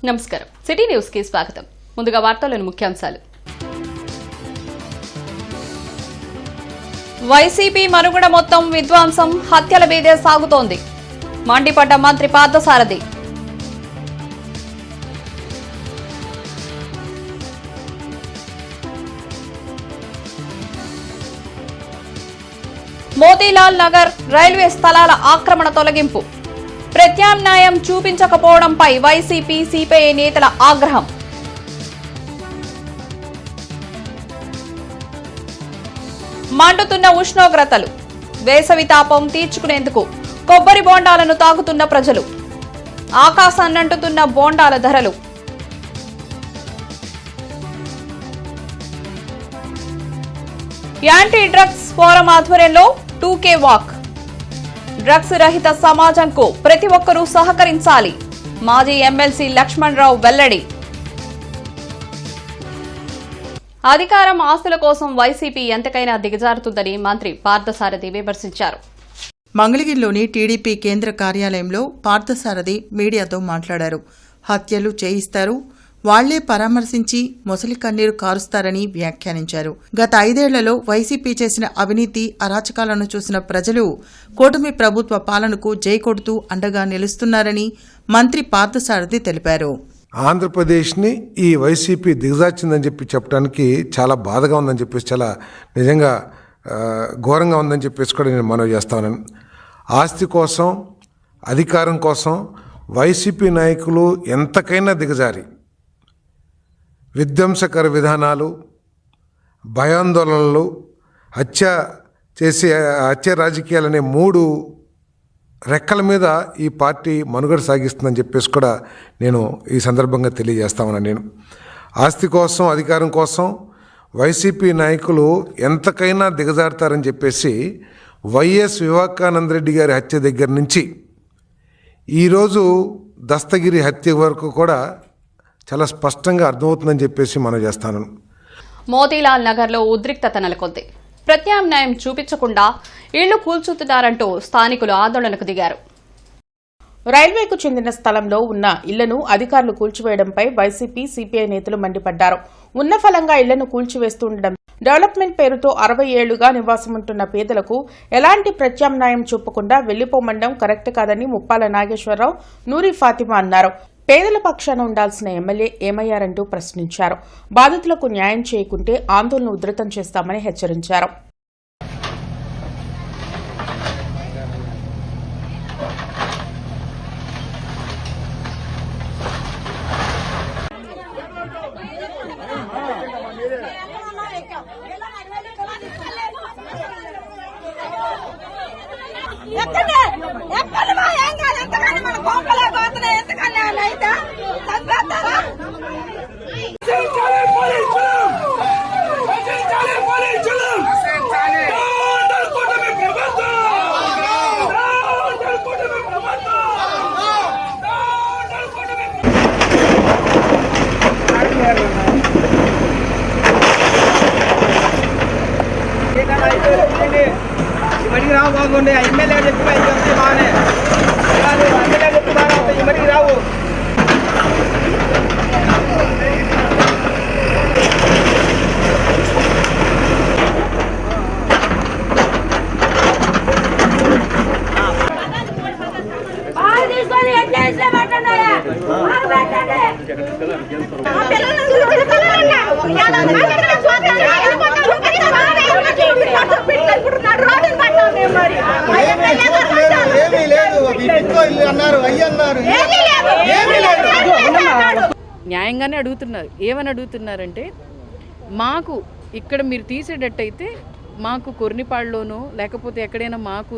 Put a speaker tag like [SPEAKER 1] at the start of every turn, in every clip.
[SPEAKER 1] నమస్కారం. City news కి స్వాగతం. ముందుగా వార్తల్లోని ముఖ్యాంశాలు. వైసీపీ మనుగడ మొత్తం విధ్వంసం, హత్యల మీదే సాగుతోంది. మండిపడ్డ మంత్రి పార్థసారథి. మోతీలాల్ నగర్ రైల్వే స్థలాల ఆక్రమణ తొలగింపు. ప్రత్యామ్నాయం చూపించకపోవడంపై వైసీపీ సిపిఐ నేతల ఆగ్రహం. మండుతున్న ఉష్ణోగ్రతలు, వేసవి తాపం తీర్చుకునేందుకు కొబ్బరి బోండాలను తాగుతున్న ప్రజలు. ఆకాశాన్నంటుతున్న బోండాల ధరలు. యాంటీ డ్రగ్స్ ఫోరం ఆధ్వర్యంలో 2K వాక్. డ్రగ్స్ రహిత సమాజంకు ప్రతి ఒక్కరూ సహకరించాలి. మాజీ ఎమ్మెల్సీ లక్ష్మణ్ రావు వెల్లడి. అధికారం, ఆస్తుల కోసం వైసీపీ ఎంతకైనా దిగజారుతుందని మంత్రి పార్థసారథి విమర్శించారు.
[SPEAKER 2] మంగళగిరిలోని టీడీపీ కేంద్ర కార్యాలయంలో పార్థసారథి మీడియాతో మాట్లాడారు. హత్యలు చేయిస్తారు, వాళ్లే పరామర్శించి మొసలి కన్నీరు కారుస్తారని వ్యాఖ్యానించారు. గత 5 ఏళ్లలో వైసీపీ చేసిన అవినీతి, అరాచకాలను చూసిన ప్రజలు కూటమి ప్రభుత్వ పాలనకు జై కొడుతూ అండగా నిలుస్తున్నారని మంత్రి పార్థసారథి తెలిపారు.
[SPEAKER 3] ఆంధ్రప్రదేశ్ని ఈ వైసీపీ దిగజార్చిందని చెప్పడానికి చాలా బాధగా ఉందని చెప్పేసి, చాలా నిజంగా ఘోరంగా ఉందని చెప్పేసి కూడా నేను మనవి చేస్తా ఉన్నాను. ఆస్తి కోసం, అధికారం కోసం వైసీపీ నాయకులు ఎంతకైనా దిగజారి విధ్వంసకర విధానాలు, భయాందోళనలు, హత్య రాజకీయాలనే 3 రెక్కల మీద ఈ పార్టీ మనుగడ సాగిస్తుందని చెప్పేసి కూడా నేను ఈ సందర్భంగా తెలియజేస్తా ఉన్నాను. నేను ఆస్తి కోసం, అధికారం కోసం వైసీపీ నాయకులు ఎంతకైనా దిగజారుతారని చెప్పేసి వైఎస్ వివేకానంద రెడ్డి గారి హత్య దగ్గర నుంచి ఈరోజు దస్తగిరి హత్య వరకు కూడా చాలా స్పష్టంగా అర్థమవుతుందని చెప్పేసి మనం చేస్తాను.
[SPEAKER 1] మోతీలాల్ నగర్ లో ఉద్రిక్తత నెలకొంది. ప్రత్యామ్నాయం చూపించకుండా ఇళ్లు కూల్చుతున్నారంటూ స్థానికులు ఆందోళనకు దిగారు.
[SPEAKER 4] రైల్వేకు చెందిన స్థలంలో ఉన్న ఇళ్లను అధికారులు కూల్చివేయడంపై వైసీపీ, సిపిఐ నేతలు మండిపడ్డారు. ఉన్న ఫలంగా ఇళ్లను కూల్చివేస్తుండడం, డెవలప్మెంట్ పేరుతో 60 ఏళ్లుగా నివాసముంటున్న పేదలకు ఎలాంటి ప్రత్యామ్నాయం చూపకుండా వెళ్లిపోమండం కరెక్ట్ కాదని ముప్పాల నాగేశ్వరరావు, నూరి ఫాతిమా అన్నారు. పేదల పక్షాన ఉండాల్సిన ఎమ్మెల్యే ఏమయ్యారంటూ ప్రశ్నించారు. బాధితులకు న్యాయం చేయకుంటే ఆందోళన ఉధృతం చేస్తామని హెచ్చరించారు.
[SPEAKER 5] ఇప్పటికి రావు బాగుండే ఎమ్మెల్యే చెప్పి బాగానే ఎమ్మెల్యే చెప్పి బాగా అవుతాయి. ఇప్పటికి రావు
[SPEAKER 6] న్యాయంగానే అడుగుతున్నారు. ఏమని అడుగుతున్నారంటే, మాకు ఇక్కడ మీరు తీసేటట్టయితే మాకు కొర్నిపాడులోనో లేకపోతే ఎక్కడైనా మాకు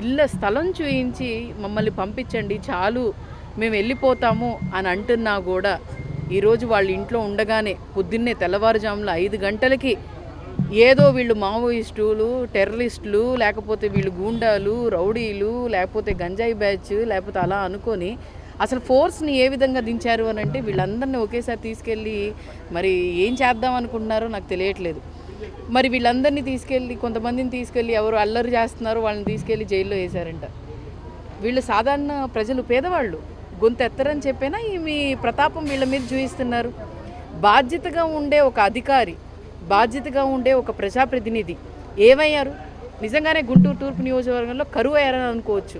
[SPEAKER 6] ఇళ్ళ స్థలం చూయించి మమ్మల్ని పంపించండి, చాలు మేము వెళ్ళిపోతాము అని అంటున్నా కూడా ఈరోజు వాళ్ళ ఇంట్లో ఉండగానే పొద్దున్నే తెల్లవారుజామున 5 గంటలకి ఏదో వీళ్ళు మావోయిస్టులు, టెర్రరిస్టులు, లేకపోతే వీళ్ళు గూండాలు, రౌడీలు, లేకపోతే గంజాయి బ్యాచ్, లేకపోతే అలా అనుకొని అసలు ఫోర్స్ని ఏ విధంగా దించారు అని అంటే వీళ్ళందరినీ ఒకేసారి తీసుకెళ్ళి మరి ఏం చేద్దాం అనుకుంటున్నారో నాకు తెలియట్లేదు. మరి వీళ్ళందరినీ తీసుకెళ్ళి, కొంతమందిని తీసుకెళ్ళి ఎవరు అల్లరి చేస్తున్నారో వాళ్ళని తీసుకెళ్ళి జైల్లో వేశారంట. వీళ్ళు సాధారణ ప్రజలు, పేదవాళ్ళు, గొంతు ఎత్తరని చెప్పినా ఈ మీ ప్రతాపం వీళ్ళ మీద చూపిస్తున్నారు. బాధ్యతగా ఉండే ఒక అధికారి, బాధ్యతగా ఉండే ఒక ప్రజాప్రతినిధి ఏమయ్యారు? నిజంగానే గుంటూరు తూర్పు నియోజకవర్గంలో కరువు అయ్యారని అనుకోవచ్చు.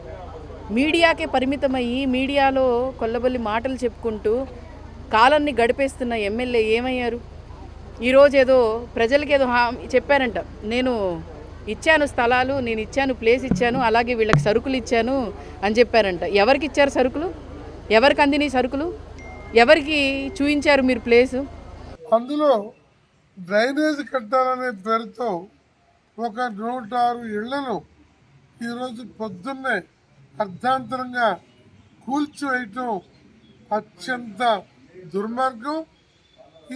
[SPEAKER 6] మీడియాకే పరిమితమయ్యి మీడియాలో కొల్లబొల్లి మాటలు చెప్పుకుంటూ కాలాన్ని గడిపేస్తున్న ఎమ్మెల్యే ఏమయ్యారు? ఈరోజు ఏదో ప్రజలకి ఏదో చెప్పారంట, నేను ఇచ్చాను స్థలాలు, నేను ఇచ్చాను ప్లేస్ ఇచ్చాను, అలాగే వీళ్ళకి సరుకులు ఇచ్చాను అని చెప్పారంట. ఎవరికి ఇచ్చారు సరుకులు? ఎవరికి అందినాయి సరుకులు? ఎవరికి చూపించారు మీరు ప్లేసు?
[SPEAKER 7] అందులో డ్రైనేజ్ కట్టాలనే పేరుతో ఒక 106 ఇళ్లను ఈరోజు పొద్దున్నే అర్ధాంతరంగా కూల్చివేయటం అత్యంత దుర్మార్గం.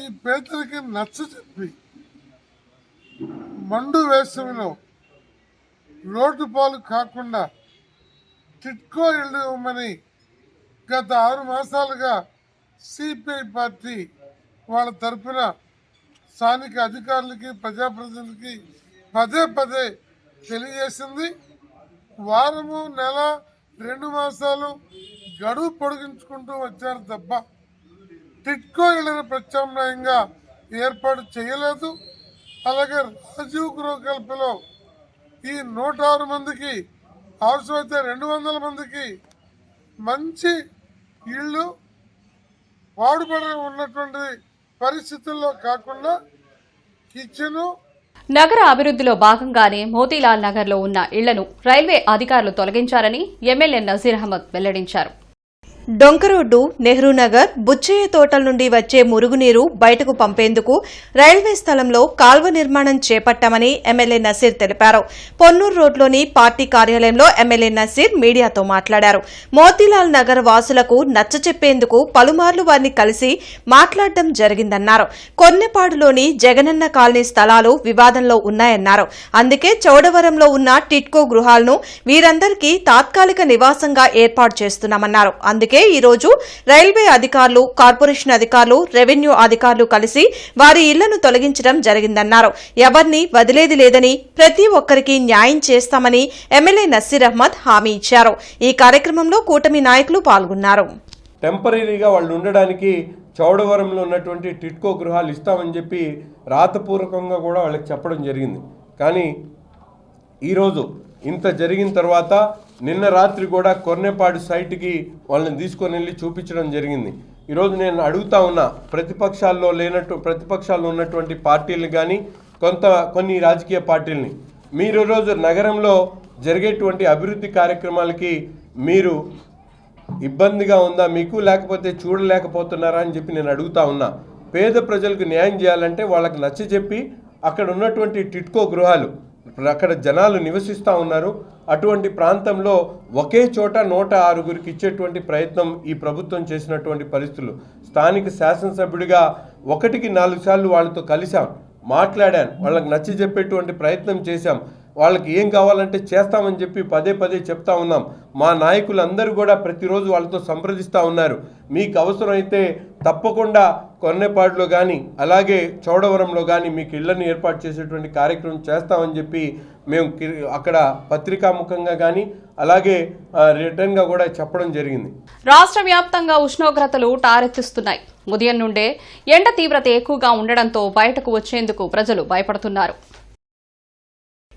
[SPEAKER 7] ఈ పేదలకి నచ్చజెప్పి మండు వేసవిలో రోడ్డు పాలు కాకుండా టిట్కో ఇళ్ళు ఇవ్వమని గత 6 మాసాలుగా సిపిఐ పార్టీ వాళ్ళ తరఫున స్థానిక అధికారులకి ప్రజాప్రతినిధులకి పదే పదే తెలియజేసింది. వారము, నెల, 2 మాసాలు గడువు పొడిగించుకుంటూ వచ్చారు తప్ప టిట్కో ఇళ్లను ప్రత్యామ్నాయంగా ఏర్పాటు చేయలేదు. అలాగే రాజీవ్ గృహకల్పలో ఈ 106 మందికి, అవసరమైతే 200 మందికి మంచి ఇళ్ళు పాడుపడి ఉన్నటువంటి పరిస్థితుల్లో కాకుండా కిచెను.
[SPEAKER 1] నగర అభివృద్ధిలో భాగంగానే మోతీలాల్ నగర్లో ఉన్న ఇళ్లను రైల్వే అధికారులు తొలగించారని ఎమ్మెల్యే నజీర్ అహ్మద్ వెల్లడించారు.
[SPEAKER 8] డొంక రోడ్డు, నెహ్రూ నగర్, బుచ్చయ్య తోటల నుండి వచ్చే మురుగునీరు బయటకు పంపేందుకు రైల్వే స్థలంలో కాల్వ నిర్మాణం చేపట్టామని ఎమ్మెల్యే నసీర్ తెలిపారు. పొన్నూరు రోడ్లోని పార్టీ కార్యాలయంలో ఎమ్మెల్యే నసీర్ మీడియాతో మాట్లాడారు. మోతీలాల్ నగర్ వాసులకు నచ్చచెప్పేందుకు పలుమార్లు వారిని కలిసి మాట్లాడడం జరిగిందన్నారు. కొన్నెపాడులోని జగనన్న కాలనీ స్థలాలు వివాదంలో ఉన్నాయన్నారు. అందుకే చౌడవరంలో ఉన్న టిట్కో గృహాలను వీరందరికీ తాత్కాలిక నివాసంగా ఏర్పాటు చేస్తున్నామన్నారు. అందుకే ఈ రోజు రైల్వే అధికారులు, కార్పొరేషన్ అధికారులు, రెవెన్యూ అధికారులు కలిసి వారి ఇళ్లను తొలగించడం జరిగిందన్నారు. ఎవరిని వదిలేది లేదని, ప్రతి ఒక్కరికి న్యాయం చేస్తామని ఎమ్మెల్యే నసీర్ అహ్మద్ హామీ ఇచ్చారు. ఈ కార్యక్రమంలో కూటమి నాయకులు పాల్గొన్నారు.
[SPEAKER 9] టెంపరీగా వాళ్ళు ఉండడానికి చౌడవరంలో ఉన్నటువంటి టిట్కో గృహాలు ఇస్తామని చెప్పి రాతపూర్వకంగా కూడా వాళ్ళకి చెప్పడం జరిగింది. కానీ ఈరోజు ఇంత జరిగిన తర్వాత నిన్న రాత్రి కూడా కొర్నేపాడు సైట్కి వాళ్ళని తీసుకొని వెళ్ళి చూపించడం జరిగింది. ఈరోజు నేను అడుగుతా ఉన్నా, ప్రతిపక్షాల్లో ఉన్నటువంటి పార్టీలు కానీ కొన్ని రాజకీయ పార్టీలని, మీరు ఈరోజు నగరంలో జరిగేటువంటి అభివృద్ధి కార్యక్రమాలకి మీరు ఇబ్బందిగా ఉందా మీకు, లేకపోతే చూడలేకపోతున్నారా అని చెప్పి నేను అడుగుతా ఉన్నా. పేద ప్రజలకు న్యాయం చేయాలంటే వాళ్ళకి నచ్చజెప్పి అక్కడ ఉన్నటువంటి టిట్కో గృహాలు, అక్కడ జనాలు నివసిస్తూ ఉన్నారు, అటువంటి ప్రాంతంలో ఒకే చోట 106 ఇచ్చేటువంటి ప్రయత్నం ఈ ప్రభుత్వం చేసినటువంటి పరిస్థితులు. స్థానిక శాసనసభ్యుడిగా 1కి 4 సార్లు వాళ్ళతో కలిశాం, మాట్లాడాను, వాళ్ళకి నచ్చి చెప్పేటువంటి ప్రయత్నం చేశాం. వాళ్ళకి ఏం కావాలంటే చేస్తామని చెప్పి పదే పదే చెప్తా ఉన్నాం. మా నాయకులందరూ కూడా ప్రతిరోజు వాళ్ళతో సంప్రదిస్తూ ఉన్నారు. మీకు అవసరమైతే తప్పకుండా కొన్నేపాడులో కానీ అలాగే చౌడవరంలో కానీ మీకు ఇళ్లను ఏర్పాటు చేసేటువంటి కార్యక్రమం చేస్తామని చెప్పి మేము అక్కడ పత్రికాముఖంగా కానీ అలాగే రిటర్న్గా కూడా చెప్పడం జరిగింది.
[SPEAKER 1] రాష్ట్ర వ్యాప్తంగా ఉష్ణోగ్రతలు టారెత్తిస్తున్నాయి. ఉదయం నుండే ఎండ తీవ్రత ఎక్కువగా ఉండడంతో బయటకు వచ్చేందుకు ప్రజలు భయపడుతున్నారు.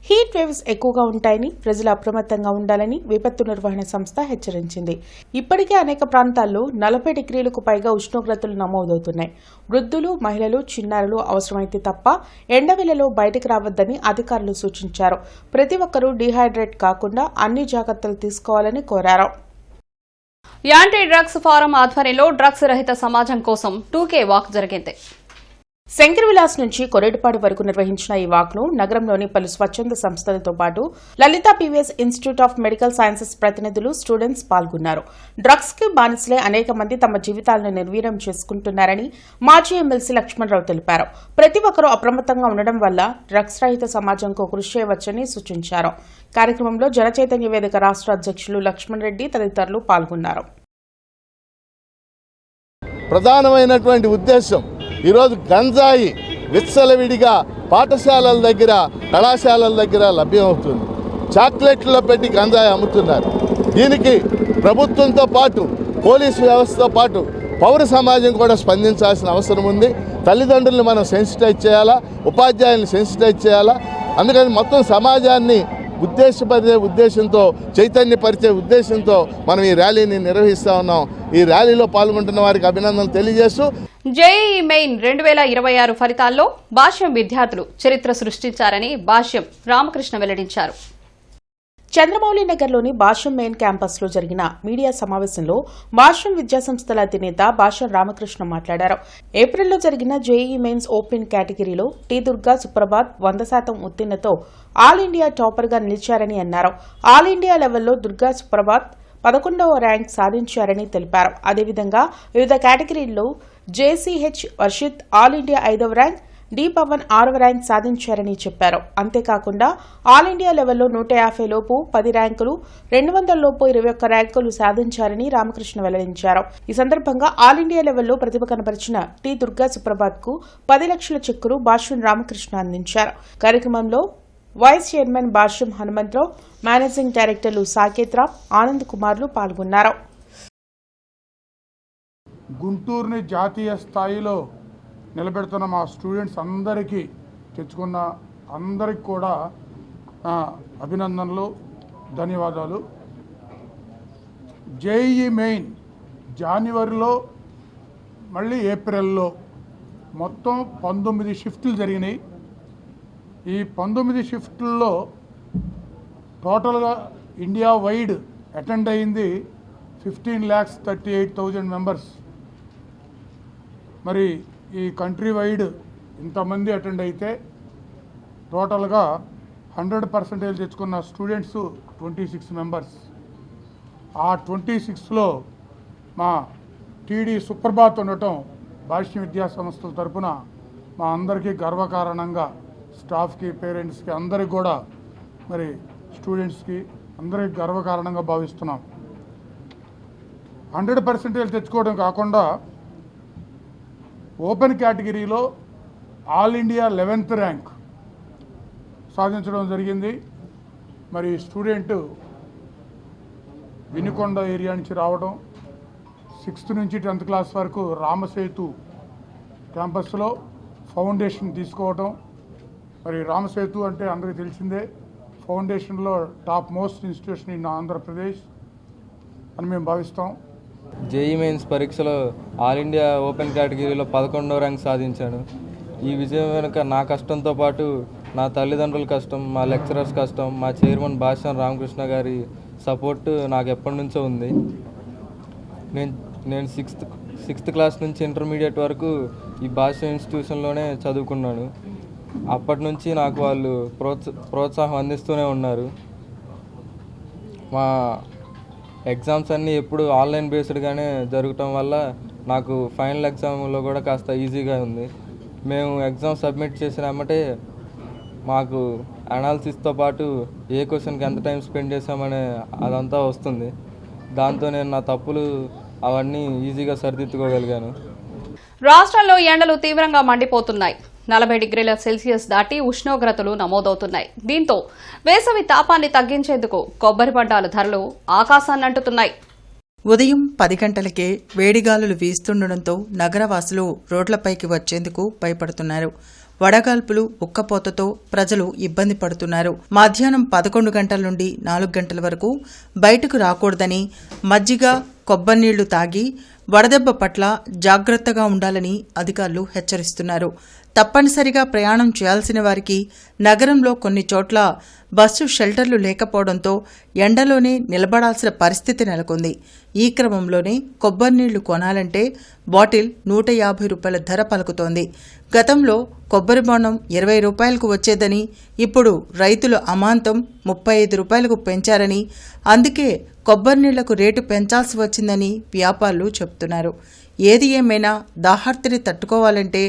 [SPEAKER 4] హీట్ వేవ్స్ ఎక్కువగా ఉంటాయని ప్రజలు అప్రమత్తంగా ఉండాలని విపత్తు నిర్వహణ సంస్థ హెచ్చరించింది. ఇప్పటికే అనేక ప్రాంతాల్లో 40 డిగ్రీలకు పైగా ఉష్ణోగ్రతలు నమోదవుతున్నాయి. వృద్ధులు, మహిళలు, చిన్నారులు అవసరమైతే తప్ప ఎండవేళలో బయటకు రావద్దని అధికారులు సూచించారు. ప్రతి ఒక్కరూ డీహైడ్రేట్ కాకుండా అన్ని జాగ్రత్తలు తీసుకోవాలని కోరారు.
[SPEAKER 1] యాంటీ డ్రగ్స్ ఫోరం ఆధ్వర్యంలో డ్రగ్స్ రహిత సమాజం కోసం 2K వాక్ జరిగింది.
[SPEAKER 4] శంకర్ విలాస్ నుంచి కొరేడుపాడు వరకు నిర్వహించిన ఈ వాక్ ను నగరంలోని పలు స్వచ్ఛంద సంస్థలతో పాటు Lalitha PVS institute of medical sciences ప్రతినిధులు, స్టూడెంట్స్ పాల్గొన్నారు. డ్రగ్స్ కి బానిసలే అనేక మంది తమ జీవితాలను నిర్వీర్యం చేసుకుంటున్నారని మాజీ ఎమ్మెల్సీ లక్ష్మణరావు తెలిపారు. ప్రతి ఒక్కరూ అప్రమత్తంగా ఉండడం వల్ల డ్రగ్స్ రహిత సమాజంకు కృషి చేయవచ్చని సూచించారు. కార్యక్రమంలో జనచైతన్య వేదిక రాష్ట్ర అధ్యక్షులు లక్ష్మణ్ రెడ్డి తదితరులు పాల్గొన్నారు.
[SPEAKER 10] ప్రధానమైనటువంటి ఉద్దేశం ఈరోజు గంజాయి విచ్చలవిడిగా పాఠశాలల దగ్గర, కళాశాలల దగ్గర లభ్యమవుతుంది. చాక్లెట్లో పెట్టి గంజాయి అమ్ముతున్నారు. దీనికి ప్రభుత్వంతో పాటు పోలీసు వ్యవస్థతో పాటు పౌర సమాజం కూడా స్పందించాల్సిన అవసరం ఉంది. తల్లిదండ్రులను మనం సెన్సిటైజ్ చేయాలా, ఉపాధ్యాయులను సెన్సిటైజ్ చేయాలా. అందుకని మొత్తం సమాజాన్ని ఉద్దేశంతో చైతన్యపరిచే ఉద్దేశంతో మనం ఈ ర్యాలీని నిర్వహిస్తూ ఉన్నాం. ఈ ర్యాలీలో పాల్గొంటున్న వారికి అభినందనలు తెలియజేస్తూ
[SPEAKER 1] జేఈఈ మెయిన్ 2026 ఫలితాల్లో భాష్యం విద్యార్థులు చరిత్ర సృష్టించారని భాష్యం రామకృష్ణ వెల్లడించారు.
[SPEAKER 4] చంద్రమౌళి నగర్లోని భాష్యం మెయిన్ క్యాంపస్లో జరిగిన మీడియా సమావేశంలో భాష్యం విద్యాసంస్థల అధినేత భాష్యం రామకృష్ణ మాట్లాడారు. ఏప్రిల్లో జరిగిన జేఈఈ మెయిన్స్ ఓపెన్ కేటగిరీలో టీ దుర్గా సుప్రభాత్ 100% ఉత్తీర్ణతో ఆల్ ఇండియా టాపర్గా నిలిచారని అన్నారు. ఆల్ ఇండియా లెవెల్లో దుర్గా సుప్రభాత్ 11వ ర్యాంక్ సాధించారని తెలిపారు. అదేవిధంగా వివిధ కేటగిరీల్లో జేసీహెచ్ వర్షిత్ ఆల్ ఇండియా 5వ ర్యాంక్, డి పవన్ 6వ ర్యాంక్ సాధించారని చెప్పారు. అంతేకాకుండా ఆల్ ఇండియా లెవెల్లో 150 లోపు 10 ర్యాంకులు, 200 లోపు 21 ర్యాంకులు సాధించారని రామకృష్ణ వెల్లడించారు. ఈ సందర్భంగా ఆల్ ఇండియా లెవెల్లో ప్రతిభ కనబరిచిన టి దుర్గా సుప్రభాత్ కు 10 లక్షల చెక్కును భాష్యం రామకృష్ణ అందించారు. కార్యక్రమంలో వైస్ చైర్మన్ భాష్యం హనుమంతరావు, మేనేజింగ్ డైరెక్టర్లు సాకేత్ రామ్, ఆనంద్ కుమార్లు పాల్గొన్నారు.
[SPEAKER 11] గుంటూరుని జాతీయ స్థాయిలో నిలబెడుతున్న మా స్టూడెంట్స్ అందరికీ తెచ్చుకున్న అందరికి కూడా అభినందనలు, ధన్యవాదాలు. జేఈఈ మెయిన్ జనవరిలో మళ్ళీ ఏప్రిల్లో మొత్తం 19 షిఫ్ట్లు జరిగినాయి. ఈ 19 షిఫ్ట్లలో టోటల్గా ఇండియా వైడ్ అటెండ్ అయింది 15,38,000 మెంబర్స్. మరి ఈ కంట్రీ వైడ్ ఇంతమంది అటెండ్ అయితే టోటల్గా 100% తెచ్చుకున్న స్టూడెంట్స్ 26 మెంబర్స్. ఆ 26లో మా టీడీ సుప్రభాత్ ఉండటం భాష్యం విద్యా సంస్థల తరఫున మా అందరికీ గర్వకారణంగా, స్టాఫ్కి, పేరెంట్స్కి, అందరికి కూడా, మరి స్టూడెంట్స్కి అందరికీ గర్వకారణంగా భావిస్తున్నాం. 100% తెచ్చుకోవడం కాకుండా ఓపెన్ కేటగిరీలో ఆల్ ఇండియా 11th ర్యాంక్ సాధించడం జరిగింది. మరి స్టూడెంట్ వినుకొండ ఏరియా నుంచి రావడం, 6th నుంచి 10th క్లాస్ వరకు రామసేతు క్యాంపస్లో ఫౌండేషన్ తీసుకోవడం. మరి రామసేతు అంటే అందరికీ తెలిసిందే, ఫౌండేషన్లో top most institution in Andhra Pradesh అని మేము భావిస్తాం.
[SPEAKER 12] జేఈఈ మెయిన్స్ పరీక్షలో ఆల్ ఇండియా ఓపెన్ కేటగిరీలో 11వ ర్యాంక్ సాధించాను. ఈ విజయం వెనుక నా కష్టంతో పాటు నా తల్లిదండ్రుల కష్టం, మా లెక్చరర్స్ కష్టం, మా చైర్మన్ భాష్యం రామకృష్ణ గారి సపోర్ట్ నాకు ఎప్పటి నుంచో ఉంది. నేను సిక్స్త్ క్లాస్ నుంచి ఇంటర్మీడియట్ వరకు ఈ భాష్యం ఇన్స్టిట్యూషన్లోనే చదువుకున్నాను. అప్పటి నుంచి నాకు వాళ్ళు ప్రోత్సాహం అందిస్తూనే ఉన్నారు. మా ఎగ్జామ్స్ అన్నీ ఎప్పుడు ఆన్లైన్ బేస్డ్గానే జరగటం వల్ల నాకు ఫైనల్ ఎగ్జామ్లో కూడా కాస్త ఈజీగా ఉంది. మేము ఎగ్జామ్ సబ్మిట్ చేసిన వెంబటే మాకు అనాలిసిస్తో పాటు ఏ క్వశ్చన్కి ఎంత టైం స్పెండ్ చేసామనే అదంతా వస్తుంది. దాంతో నేను నా తప్పులు అవన్నీ ఈజీగా సరిదిద్దుకోగలిగాను.
[SPEAKER 1] రాష్ట్రంలో ఎండలు తీవ్రంగా మండిపోతున్నాయి. 40 డిగ్రీల సెల్సియస్ దాటి ఉష్ణోగ్రతలు నమోదవుతున్నాయి. దీంతో వేసవి తాపాన్ని తగ్గించేందుకు కొబ్బరి బండాల ధరలు ఆకాశాన్నంటుతున్నాయి.
[SPEAKER 2] ఉదయం 10 గంటలకే వేడిగాలులు వీస్తుండటంతో నగరవాసులు రోడ్లపైకి వచ్చేందుకు భయపడుతున్నారు. వడగాల్పులు, ఉక్కపోతతో ప్రజలు ఇబ్బంది పడుతున్నారు. మధ్యాహ్నం 11 గంటల నుండి 4 గంటల వరకు బయటకు రాకూడదని, మజ్జిగ, కొబ్బరి నీళ్లు తాగి వడదెబ్బ పట్ల జాగ్రత్తగా ఉండాలని అధికారులు హెచ్చరిస్తున్నారు. తప్పనిసరిగా ప్రయాణం చేయాల్సిన వారికి నగరంలో కొన్ని చోట్ల బస్సు షెల్టర్లు లేకపోవడంతో ఎండలోనే నిలబడాల్సిన పరిస్థితి నెలకొంది. ఈ క్రమంలోనే కొబ్బరి నీళ్లు కొనాలంటే బాటిల్ 150 రూపాయల ధర పలుకుతోంది. గతంలో కొబ్బరి బొండం 20 రూపాయలకు వచ్చేదని ఇప్పుడు రైతులు అమాంతం 35 రూపాయలకు పెంచారని, అందుకే కొబ్బరి నీళ్లకు రేటు పెంచాల్సి వచ్చిందని వ్యాపారులు చెబుతున్నారు. ఏది ఏమైనా దాహార్తిని తట్టుకోవాలంటే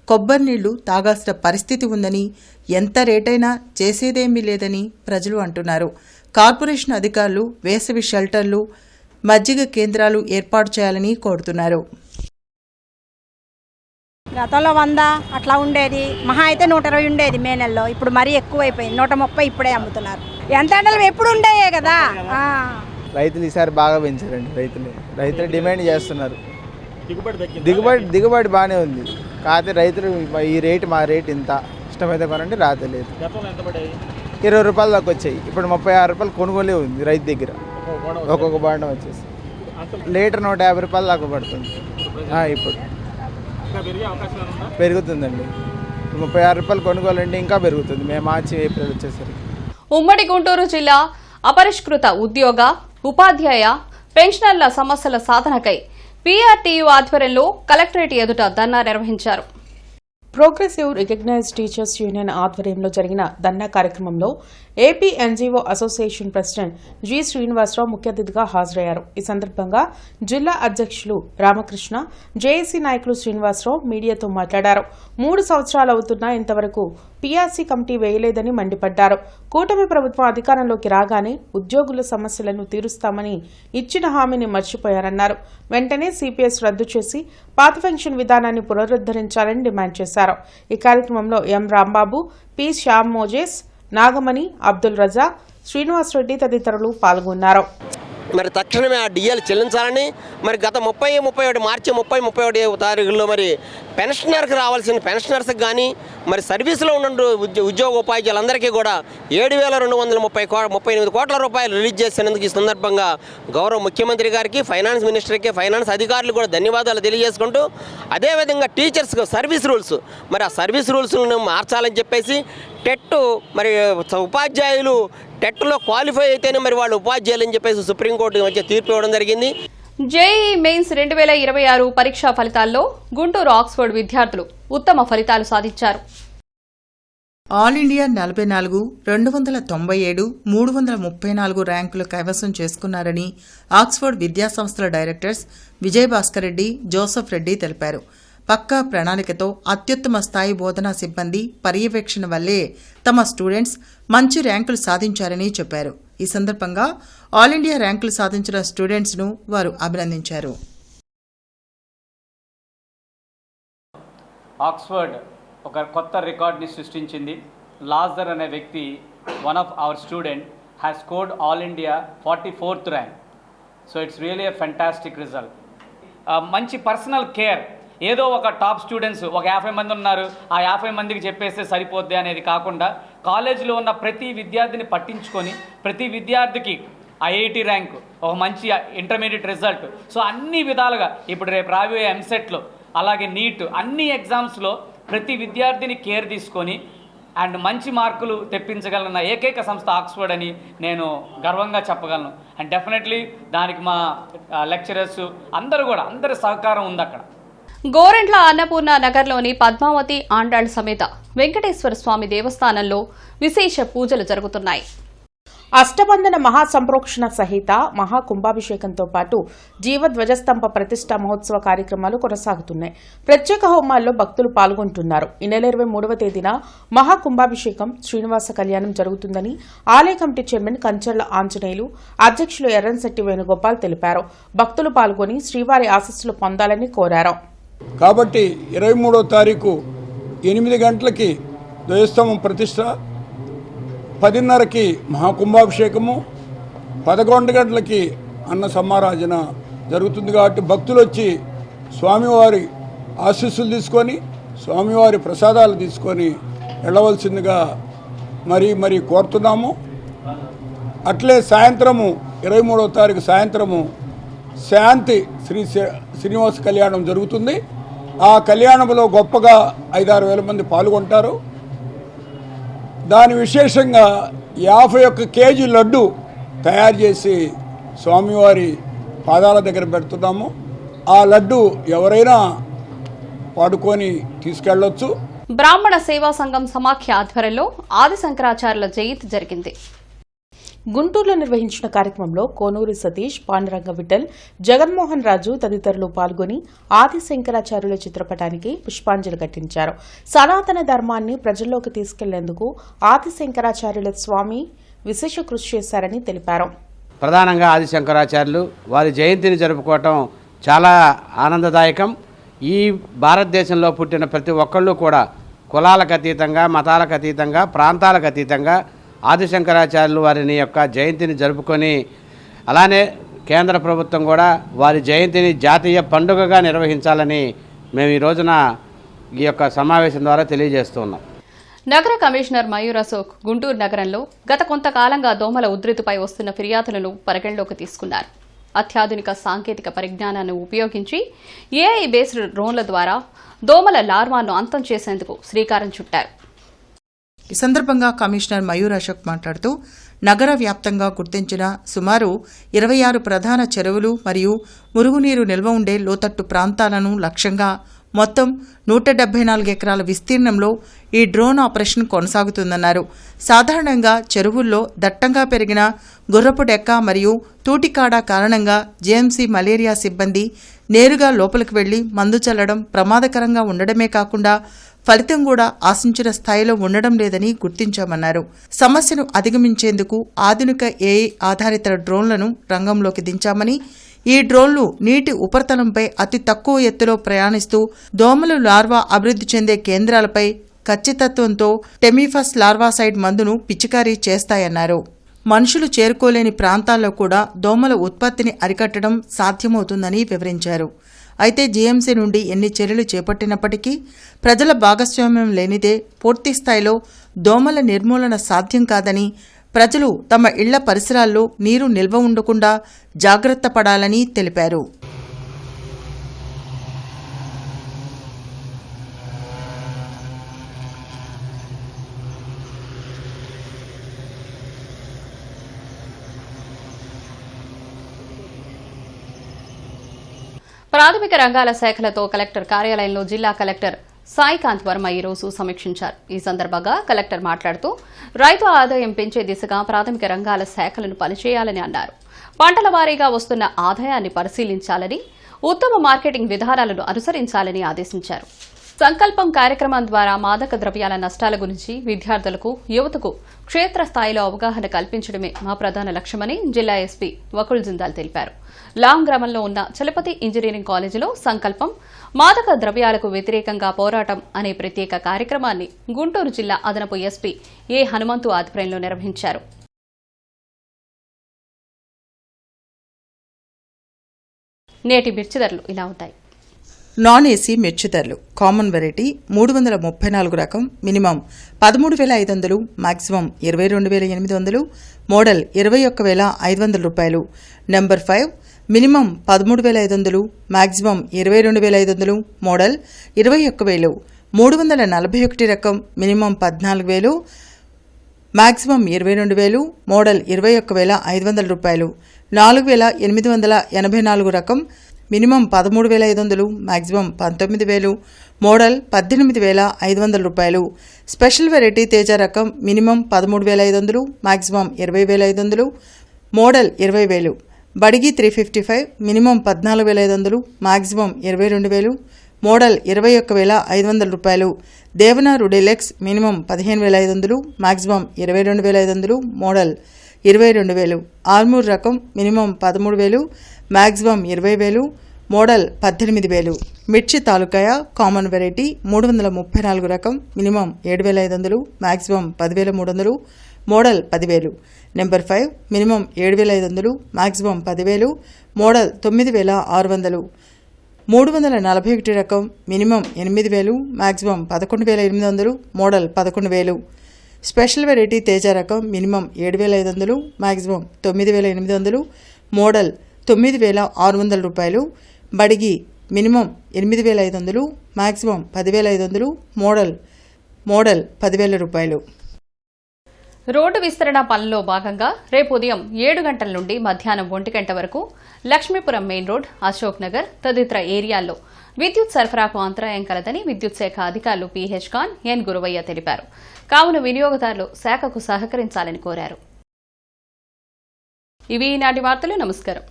[SPEAKER 2] కొబ్బరి నీళ్లు తాగాల్సిన పరిస్థితి ఉందని, ఎంత రేటైనా చేసేదేమీ లేదని ప్రజలు అంటున్నారు. కార్పొరేషన్ అధికారులు వేసవి షెల్టర్లు, మజ్జిగ కేంద్రాలు ఏర్పాటు చేయాలని కోరుతున్నారు.
[SPEAKER 13] గతంలో 100 అట్లా ఉండేది, మహా అయితే 120 ఉండేది మే నెలలో. ఇప్పుడు మరీ ఎక్కువైపోయింది, 130 ఇప్పుడే అమ్ముతున్నారు. ఎంత ఎండలు ఎప్పుడు ఉండేయే కదా.
[SPEAKER 5] రైతులు ఈసారి బాగా పెంచారండి. రైతులు డిమాండ్ చేస్తున్నారు. దిగుబడి బాగానే ఉంది. కాకపోతే రైతులు ఈ రేటు మా రేటు ఇంత ఇష్టమైతే కొనండి రాతలేదు. 20 రూపాయలు దాకా వచ్చాయి. ఇప్పుడు 36 రూపాయలు కొనుగోలే ఉంది రైతు దగ్గర. ఒక్కొక్క బాండం వచ్చేసి లీటర్ 150 రూపాయలు దాకా పడుతుంది. ఇప్పుడు పెరుగుతుందండి. 36 రూపాయలు కొనుగోలు అంటే ఇంకా పెరుగుతుంది. మేము మార్చి ఏప్రిల్ వచ్చేసరికి.
[SPEAKER 1] ఉమ్మడి గుంటూరు జిల్లా అపరిష్కృత ఉద్యోగ ఉపాధ్యాయ పెన్షనర్ల సమస్యల సాధనకై పీఆర్టీయూ ఆధ్వర్యంలో కలెక్టరేట్ ఎదుట ధర్నా నిర్వహించారు.
[SPEAKER 4] ప్రోగ్రెసివ్ రికగ్నైజ్డ్ టీచర్స్ యూనియన్ ఆధ్వర్యంలో జరిగిన ధర్నా కార్యక్రమంలో AP NGO association president G Srinivasarao ముఖ్య అతిథిగా హాజరయ్యారు. ఈ సందర్భంగా జిల్లా అధ్యక్షులు రామకృష్ణ, జేఏసీ నాయకులు శ్రీనివాసరావు మీడియాతో మాట్లాడారు. 3 సంవత్సరాలు అవుతున్నా ఇంతవరకు పీఆర్సీ కమిటీ వేయలేదని మండిపడ్డారు. కూటమి ప్రభుత్వం అధికారంలోకి రాగానే ఉద్యోగుల సమస్యలను తీరుస్తామని ఇచ్చిన హామీని మర్చిపోయారన్నారు. వెంటనే సిపిఎస్ రద్దు చేసి పాత పెన్షన్ విధానాన్ని పునరుద్దరించాలని డిమాండ్ చేశారు. ఈ కార్యక్రమంలో ఎం రాంబాబు, పి శ్యామ్ మోజేస్, నాగమణి, అబ్దుల్ రజా, శ్రీనివాసరెడ్డి తదితరులు పాల్గొన్నారు.
[SPEAKER 14] మరి తక్షణమే ఆ డిఎల్ చెల్లించాలని, మరి గత 31 మార్చి 31 తారీఖుల్లో మరి పెన్షనర్కి రావాల్సిన పెన్షనర్స్కి కానీ మరి సర్వీసులో ఉన్న ఉద్యోగ ఉపాధ్యాయులందరికీ కూడా 7,238 కోట్ల రూపాయలు రిలీజ్ చేసినందుకు ఈ సందర్భంగా గౌరవ ముఖ్యమంత్రి గారికి, ఫైనాన్స్ మినిస్టర్కి, ఫైనాన్స్ అధికారులు కూడా ధన్యవాదాలు తెలియజేసుకుంటూ, అదేవిధంగా టీచర్స్కి సర్వీస్ రూల్స్, మరి ఆ సర్వీస్ రూల్స్ను మార్చాలని చెప్పేసి టెట్ మరి ఉపాధ్యాయులు టెట్లో క్వాలిఫై అయితేనే మరి వాళ్ళు ఉపాధ్యాయులు అని చెప్పేసి సుప్రీంకోర్టు మధ్య తీర్పు ఇవ్వడం జరిగింది.
[SPEAKER 1] జేఈఈ మెయిన్స్ 2026 పరీక్షా ఫలితాల్లో గుంటూరు ఆక్స్ఫర్డ్ విద్యార్థులు ఉత్తమ ఫలితాలు సాధించారు.
[SPEAKER 2] ఆల్ ఇండియా 44, 297, 334 ర్యాంకులు కైవసం చేసుకున్నారని ఆక్స్ఫర్డ్ విద్యాసంస్థల డైరెక్టర్స్ విజయభాస్కర్ రెడ్డి, జోసెఫ్ రెడ్డి తెలిపారు. పక్కా ప్రణాళికతో అత్యుత్తమ స్థాయి బోధనా సిబ్బంది పర్యవేక్షణ వల్లే తమ స్టూడెంట్స్ మంచి ర్యాంకులు సాధించారని చెప్పారు. ఈ సందర్భంగా ఆల్ ఇండియా ర్యాంకులు సాధించిన స్టూడెంట్స్ను వారు అభినందించారు.
[SPEAKER 15] ఆక్స్ఫర్డ్ ఒక కొత్త రికార్డ్ని సృష్టించింది. లాజర్ అనే వ్యక్తి, one of our student, has scored all India 44th rank. So it's really a fantastic result. మంచి పర్సనల్ కేర్, ఏదో ఒక టాప్ స్టూడెంట్స్ ఒక 50 మంది ఉన్నారు, ఆ 50 మందికి చెప్పేస్తే సరిపోద్ది అనేది కాకుండా కాలేజీలో ఉన్న ప్రతి విద్యార్థిని పట్టించుకొని ప్రతి విద్యార్థికి ఐఐటి ర్యాంకు, ఒక మంచి ఇంటర్మీడియట్ రిజల్ట్, సో అన్ని విధాలుగా ఇప్పుడు రేపు రాబోయే ఎంసెట్లో అలాగే నీట్ అన్ని ఎగ్జామ్స్లో ప్రతి విద్యార్థిని కేర్ తీసుకొని అండ్ మంచి మార్కులు తెప్పించగలన్న ఏకైక సంస్థ ఆక్స్ఫర్డ్ అని నేను గర్వంగా చెప్పగలను. అండ్ డెఫినెట్లీ దానికి మా లెక్చరర్స్ అందరి సహకారం ఉంది. అక్కడ
[SPEAKER 1] గోరెంట్ల అన్నపూర్ణ నగర్లోని పద్మావతి ఆండాళ్ సమేత వెంకటేశ్వర స్వామి దేవస్థానంలో విశేష పూజలు జరుగుతున్నాయి.
[SPEAKER 4] అష్టబంధన మహాసంప్రోక్షణ సహిత మహాకుంభాభిషేకంతో పాటు జీవధ్వజస్తంభ ప్రతిష్ఠా మహోత్సవ కార్యక్రమాలు కొనసాగుతున్నాయి. ప్రత్యేక హోమాల్లో భక్తులు పాల్గొంటున్నారు. ఈ నెల 23వ తేదీన మహాకుంభాభిషేకం, శ్రీనివాస కళ్యాణం జరుగుతుందని ఆలయ కమిటీ చైర్మన్ కంచర్ల ఆంజనేయులు, అధ్యక్షులు ఎర్రంశెట్టి వేణుగోపాల్ తెలిపారు. భక్తులు పాల్గొని శ్రీవారి ఆశీస్సులు పొందాలని కోరారు.
[SPEAKER 16] కాబట్టి 23వ తారీఖు 8 గంటలకి ధ్వజస్తంభం ప్రతిష్ట, 10:30కి మహాకుంభాభిషేకము, 11 గంటలకి అన్న సమారాధన జరుగుతుంది. కాబట్టి భక్తులు వచ్చి స్వామివారి ఆశీస్సులు తీసుకొని స్వామివారి ప్రసాదాలు తీసుకొని వెళ్ళవలసిందిగా మరి కోరుతున్నాము. అట్లే సాయంత్రము 23వ తారీఖు సాయంత్రము శాంతి శ్రీనివాస కళ్యాణం జరుగుతుంది. ఆ కళ్యాణంలో గొప్పగా 5-6 వేల మంది పాల్గొంటారు. దాని విశేషంగా 51 కేజీ లడ్డు తయారు చేసి స్వామివారి పాదాల దగ్గర పెడుతున్నాము. ఆ లడ్డు ఎవరైనా పాడుకొని తీసుకెళ్లొచ్చు.
[SPEAKER 1] బ్రాహ్మణ సేవా సంఘం సమాఖ్య ఆధ్వర్యంలో ఆది శంకరాచార్యుల జయంతి జరిగింది.
[SPEAKER 4] గుంటూరులో నిర్వహించిన కార్యక్రమంలో కోనూరి సతీష్, పాండురంగ విఠల్, జగన్మోహన్ రాజు తదితరులు పాల్గొని ఆది శంకరాచార్యుల చిత్రపటానికి పుష్పాంజలి ఘటించారు. సనాతన ధర్మాన్ని ప్రజల్లోకి తీసుకెళ్లేందుకు ఆది శంకరాచార్యుల స్వామి విశేష కృషి చేశారని తెలిపారు.
[SPEAKER 17] ప్రధానంగా ఆది శంకరాచార్యులు వారి జయంతిని జరుపుకోవటం చాలా ఆనందదాయకం. ఈ భారతదేశంలో పుట్టిన ప్రతి ఒక్కళ్ళు కూడా కులాలకు అతీతంగా, మతాలకు అతీతంగా, ప్రాంతాలకు అతీతంగా ఆది శంకరాచార్యులు వారిని యొక్క జయంతిని జరుపుకొని అలానే కేంద్ర ప్రభుత్వం కూడా వారి జయంతిని జాతీయ పండుగగా నిర్వహించాలని మేము ఈ రోజున ఈ యొక్క సమావేశం ద్వారా తెలియజేస్తున్నాం.
[SPEAKER 1] నగర కమిషనర్ మయూర్ అశోక్ గుంటూరు నగరంలో గత కొంతకాలంగా దోమల ఉధృతిపై వస్తున్న ఫిర్యాదులను పరిగణలోకి తీసుకున్నారు. అత్యాధునిక సాంకేతిక పరిజ్ఞానాన్ని ఉపయోగించి ఏఐ బేస్డ్ డ్రోన్ల ద్వారా దోమల లార్వాను అంతం చేసేందుకు శ్రీకారం చుట్టారు.
[SPEAKER 2] ఈ సందర్భంగా కమిషనర్ మయూర్ అశోక్ మాట్లాడుతూ నగర వ్యాప్తంగా గుర్తించిన సుమారు 26 ప్రధాన చెరువులు మరియు మురుగునీరు నిల్వ ఉండే లోతట్టు ప్రాంతాలను లక్ష్యంగా మొత్తం 174 ఎకరాల విస్తీర్ణంలో ఈ డ్రోన్ ఆపరేషన్ కొనసాగుతుందన్నారు. సాధారణంగా చెరువుల్లో దట్టంగా పెరిగిన గుర్రపు డెక్క మరియు తూటికాడ కారణంగా జేఎంసీ మలేరియా సిబ్బంది నేరుగా లోపలికి వెళ్లి మందు చల్లడం ప్రమాదకరంగా ఉండడమే కాకుండా ఫలితం కూడా ఆశించిన స్థాయిలో ఉండడం లేదని గుర్తించామన్నారు. సమస్యను అధిగమించేందుకు ఆధునిక ఏఐ ఆధారిత డ్రోన్లను రంగంలోకి దించామని, ఈ డ్రోన్లు నీటి ఉపరితలంపై అతి తక్కువ ఎత్తులో ప్రయాణిస్తూ దోమలు లార్వా అభివృద్ధి చెందే కేంద్రాలపై ఖచ్చితత్వంతో టెమిఫస్ లార్వాసైడ్ మందును పిచికారీ చేస్తాయన్నారు. మనుషులు చేరుకోలేని ప్రాంతాల్లో కూడా దోమల ఉత్పత్తిని అరికట్టడం సాధ్యమవుతుందని వివరించారు. అయితే జీఎంసీ నుండి ఎన్ని చర్యలు చేపట్టినప్పటికీ ప్రజల భాగస్వామ్యం లేనిదే పూర్తిస్థాయిలో దోమల నిర్మూలన సాధ్యం కాదని, ప్రజలు తమ ఇళ్ల పరిసరాల్లో నీరు నిల్వ ఉండకుండా జాగ్రత్త పడాలని తెలిపారు.
[SPEAKER 1] ప్రాథమిక రంగాల శాఖలతో కలెక్టర్ కార్యాలయంలో జిల్లా కలెక్టర్ సాయికాంత్ వర్మ ఈ రోజు సమీక్షించారు. ఈ సందర్భంగా కలెక్టర్ మాట్లాడుతూ రైతు ఆదాయం పెంచే దిశగా ప్రాథమిక రంగాల శాఖలను పనిచేయాలని అన్నారు. పంటల వారీగా వస్తున్న ఆదాయాన్ని పరిశీలించాలని, ఉత్తమ మార్కెటింగ్ విధానాలను అనుసరించాలని ఆదేశించారు. సంకల్పం కార్యక్రమం ద్వారా మాదక ద్రవ్యాల నష్టాల గురించి విద్యార్థులకు, యువతకు క్షేత్రస్థాయిలో అవగాహన కల్పించడమే మా ప్రధాన లక్ష్యమని జిల్లా ఎస్పీ వకుల్ జిందాల్ తెలిపారు. లాంగ్ గ్రామంలో ఉన్న చలపతి ఇంజనీరింగ్ కాలేజీలో సంకల్పం మాదక ద్రవ్యాలకు వ్యతిరేకంగా పోరాటం అనే ప్రత్యేక కార్యక్రమాన్ని గుంటూరు జిల్లా అదనపు ఎస్పీ ఏ హనుమంతు ఆధ్వర్యంలో నిర్వహించారు. నేటి మిర్చి ధరలు ఇలా ఉంటాయి.
[SPEAKER 2] నాన్ ఏసీ మిర్చి ధరలు కామన్ వెరైటీ 334 రకం మినిమం 13,500, మాక్సిమం 22,800, మోడల్ 21,500 రూపాయలు. Number 5 minimum 13,500, maximum 22,500, model 21,000. 341 రకం మినిమం 14,000, మాక్సిమం 22,000, మోడల్ 21,500 రూపాయలు. 4,884 రకం మినిమం 13,500, మాక్సిమం 19,000, మోడల్ 18,500 రూపాయలు. స్పెషల్ వెరైటీ తేజ రకం minimum 13,500, maximum 20,500, model 20,000. Byadgi 355 minimum 14,500, maximum 22,000, model 21,500 రూపాయలు. Devanur deluxe minimum 15,500, maximum 22,500, model 22,000. Armoor రకం మినిమం 13,000, మాక్సిమం 20,000, మోడల్ 18,000. మిర్చి తాలూకాయ కామన్ వెరైటీ 334 రకం minimum 7,500, maximum 10,300, model 10,000. Number 5 minimum 7,500, maximum 10,000, model 9,600. 341 రకం minimum 8,000, maximum 11,800, model 11,000. Special variety Teja రకం minimum 7,500, maximum 9,800, model 9,600 రూపాయలు. బడిగి minimum 8,500, maximum 10,500, model 10,000 రూపాయలు.
[SPEAKER 1] Road విస్తరణ పనుల్లో భాగంగా రేపు ఉదయం 7 గంటల నుండి మధ్యాహ్నం 1 గంట వరకు లక్ష్మీపురం మెయిన్ రోడ్, అశోక్ నగర్ తదితర ఏరియాల్లో విద్యుత్ సరఫరాకు అంతరాయం కలదని విద్యుత్ శాఖ అధికారులు పీహెచ్ ఖాన్, ఎన్ గురవయ్య తెలిపారు. కావున వినియోగదారులు శాఖకు సహకరించాలని కోరారు. ఇవి ఈనాటి వార్తలు. నమస్కారం.